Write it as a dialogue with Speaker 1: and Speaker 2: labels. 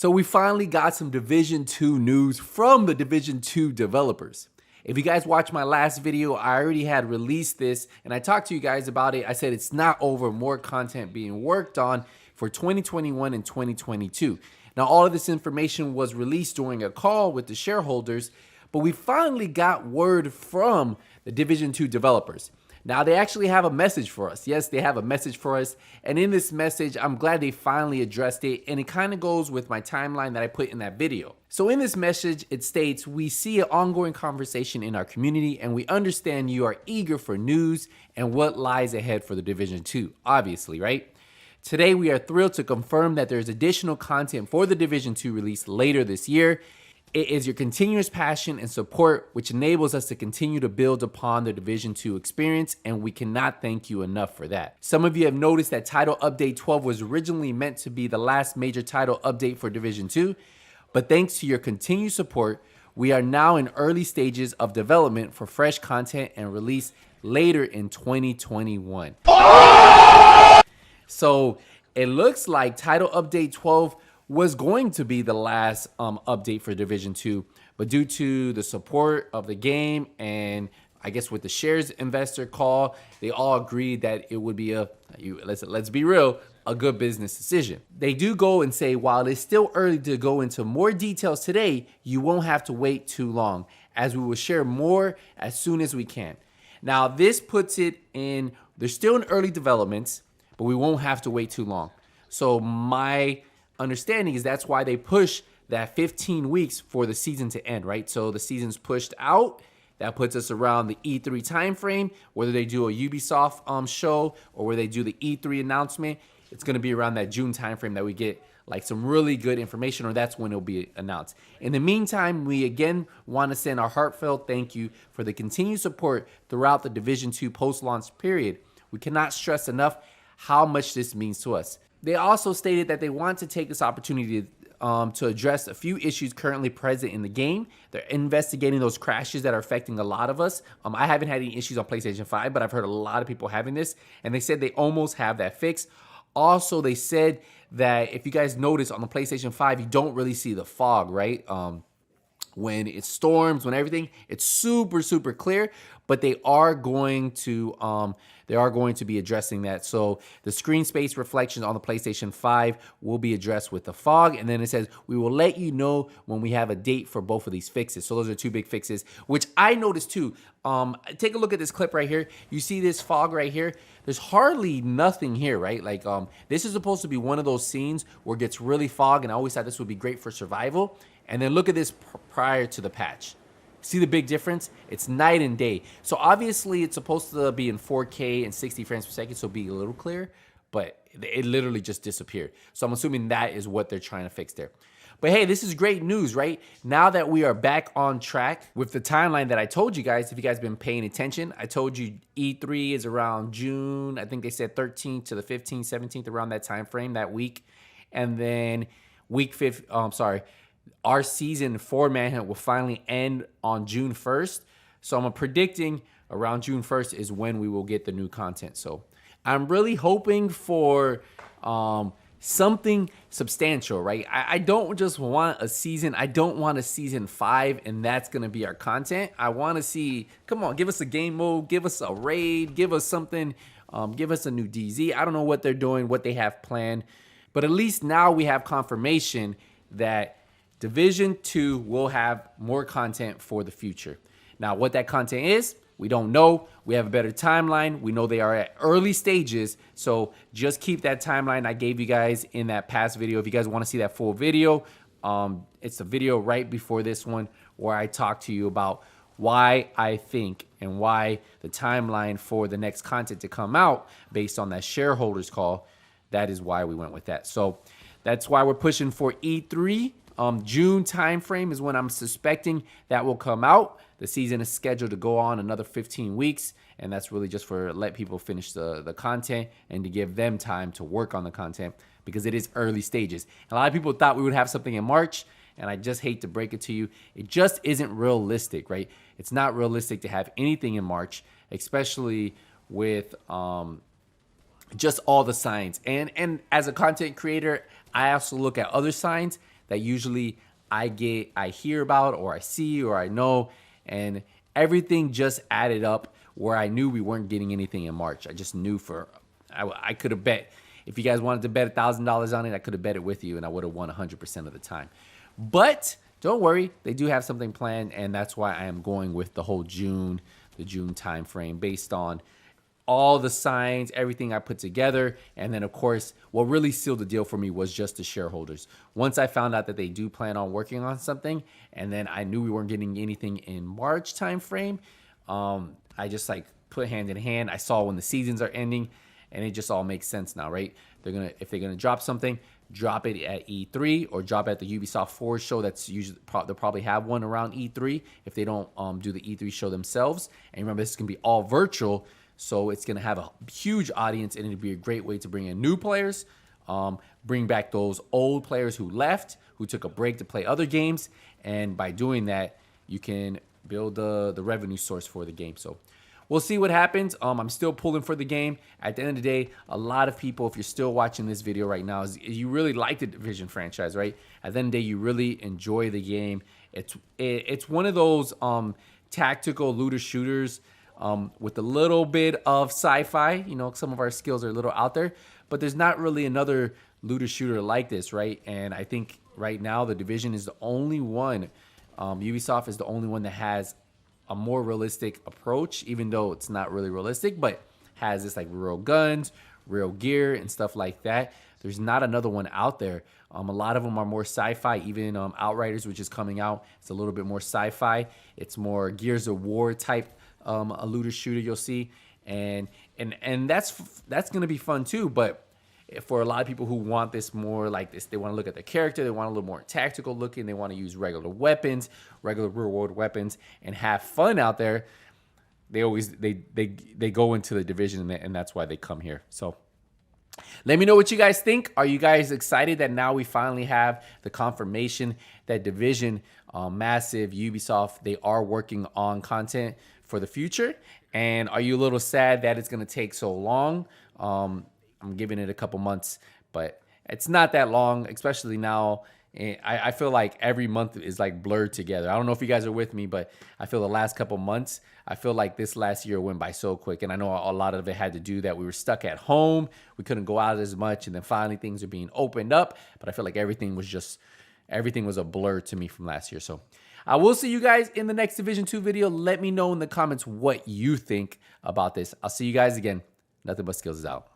Speaker 1: So we finally got some Division 2 news from the Division 2 developers. If you guys watched my last video, I already had released this and I talked to you guys about it. I said it's not over, more content being worked on for 2021 and 2022. Now, all of this information was released during a call with the shareholders, but we finally got word from the Division 2 developers. Now, they actually have a message for us. Yes, they have a message for us. And in this message, I'm glad they finally addressed it. And it kind of goes with my timeline that I put in that video. So in this message, it states, we see an ongoing conversation in our community and we understand you are eager for news and what lies ahead for the Division 2, obviously, right? Today, we are thrilled to confirm that there's additional content for the Division 2 release later this year. It is your continuous passion and support which enables us to continue to build upon the Division 2 experience, and we cannot thank you enough for that. Some of you have noticed that Title Update 12 was originally meant to be the last major title update for Division 2, but thanks to your continued support, we are now in early stages of development for fresh content and release later in 2021. So it looks like Title Update 12 was going to be the last update for Division 2, but due to the support of the game and I guess with the shares investor call, they all agreed that it would be let's be real, a good business decision. They do go and say, while it's still early to go into more details today, you won't have to wait too long, as we will share more as soon as we can. Now, this puts it in, they're still in early developments, but we won't have to wait too long. So my understanding is that's why they push that 15 weeks for the season to end, right? So the season's pushed out. That puts us around the E3 timeframe, whether they do a Ubisoft show or where they do the E3 announcement. It's going to be around that June timeframe that we get like some really good information, or that's when it'll be announced. In the meantime, we again want to send our heartfelt thank you for the continued support throughout the Division 2 post-launch period. We cannot stress enough how much this means to us. They also stated that they want to take this opportunity to address a few issues currently present in the game. They're investigating those crashes that are affecting a lot of us. I haven't had any issues on PlayStation 5, but I've heard a lot of people having this, and they said they almost have that fixed. Also, they said that if you guys notice on the PlayStation 5, you don't really see the fog, right? When it storms, when everything, it's super, super clear, but they are going to be addressing that. So the screen space reflections on the PlayStation 5 will be addressed with the fog. And then it says, we will let you know when we have a date for both of these fixes. So those are two big fixes, which I noticed too. Take a look at this clip right here. You see this fog right here? There's hardly nothing here, right? Like this is supposed to be one of those scenes where it gets really fog, and I always thought this would be great for survival. And then look at this prior to the patch. See the big difference? It's night and day. So obviously it's supposed to be in 4K and 60 frames per second, so be a little clear, but it literally just disappeared. So I'm assuming that is what they're trying to fix there. But hey, this is great news, right? Now that we are back on track with the timeline that I told you guys, if you guys been paying attention, I told you E3 is around June. I think they said 13th to the 15th, 17th, around that time frame, that week. And then our season for Manhunt will finally end on June 1st. So I'm predicting around June 1st is when we will get the new content. So I'm really hoping for something substantial, right? I don't just want a season. I don't want a season 5 and that's going to be our content. I want to see, come on, give us a game mode, give us a raid, give us something, give us a new DZ. I don't know what they're doing, what they have planned, but at least now we have confirmation that Division 2 will have more content for the future. Now, what that content is, we don't know. We have a better timeline. We know they are at early stages, so just keep that timeline I gave you guys in that past video. If you guys want to see that full video, it's a video right before this one where I talk to you about why I think and why the timeline for the next content to come out based on that shareholders call, that is why we went with that. So that's why we're pushing for E3. June timeframe is when I'm suspecting that will come out. The season is scheduled to go on another 15 weeks, and that's really just for let people finish the content and to give them time to work on the content because it is early stages. A lot of people thought we would have something in March, and I just hate to break it to you. It just isn't realistic, right? It's not realistic to have anything in March, especially with just all the signs. And as a content creator, I also look at other signs that usually I hear about, or I see, or I know, and everything just added up where I knew we weren't getting anything in March. I just knew I could have bet. If you guys wanted to bet $1,000 on it, I could have bet it with you, and I would have won 100% of the time. But don't worry, they do have something planned, and that's why I am going with the whole June time frame based on all the signs, everything I put together. And then, of course, what really sealed the deal for me was just the shareholders. Once I found out that they do plan on working on something, and then I knew we weren't getting anything in March time frame, I just like put hand in hand. I saw when the seasons are ending, and it just all makes sense now, right? If they're gonna drop something, drop it at E3 or drop it at the Ubisoft Forward show. That's usually they'll probably have one around E3 if they don't do the E3 show themselves. And remember, this is gonna be all virtual, so it's gonna have a huge audience, and it'll be a great way to bring in new players, bring back those old players who left, who took a break to play other games, and by doing that, you can build the revenue source for the game. So we'll see what happens. I'm still pulling for the game. At the end of the day, a lot of people, if you're still watching this video right now, you really like the Division franchise, right? At the end of the day, you really enjoy the game. It's one of those tactical looter shooters with a little bit of sci-fi. You know, some of our skills are a little out there, but there's not really another looter shooter like this, right? And I think right now the Division is the only one. Ubisoft is the only one that has a more realistic approach, even though it's not really realistic, but has this like real guns, real gear, and stuff like that. There's not another one out there. A lot of them are more sci-fi. Even Outriders, which is coming out, it's a little bit more sci-fi. It's more Gears of War type a looter shooter you'll see, and that's gonna be fun too. But for a lot of people who want this more like this, they want to look at the character, they want a little more tactical looking, they want to use regular weapons, regular real world weapons, and have fun out there. They go into the Division, and that's why they come here. So let me know what you guys think. Are you guys excited that now we finally have the confirmation that Division, massive Ubisoft, they are working on content for the future? And are you a little sad that it's going to take so long? I'm giving it a couple months, but it's not that long, especially now. I feel like every month is like blurred together. I don't know if you guys are with me, but I feel the last couple months, I feel like this last year went by so quick. And I know a lot of it had to do that we were stuck at home. We couldn't go out as much. And then finally things are being opened up. But I feel like everything was a blur to me from last year. So I will see you guys in the next Division 2 video. Let me know in the comments what you think about this. I'll see you guys again. Nothing But Skills is out.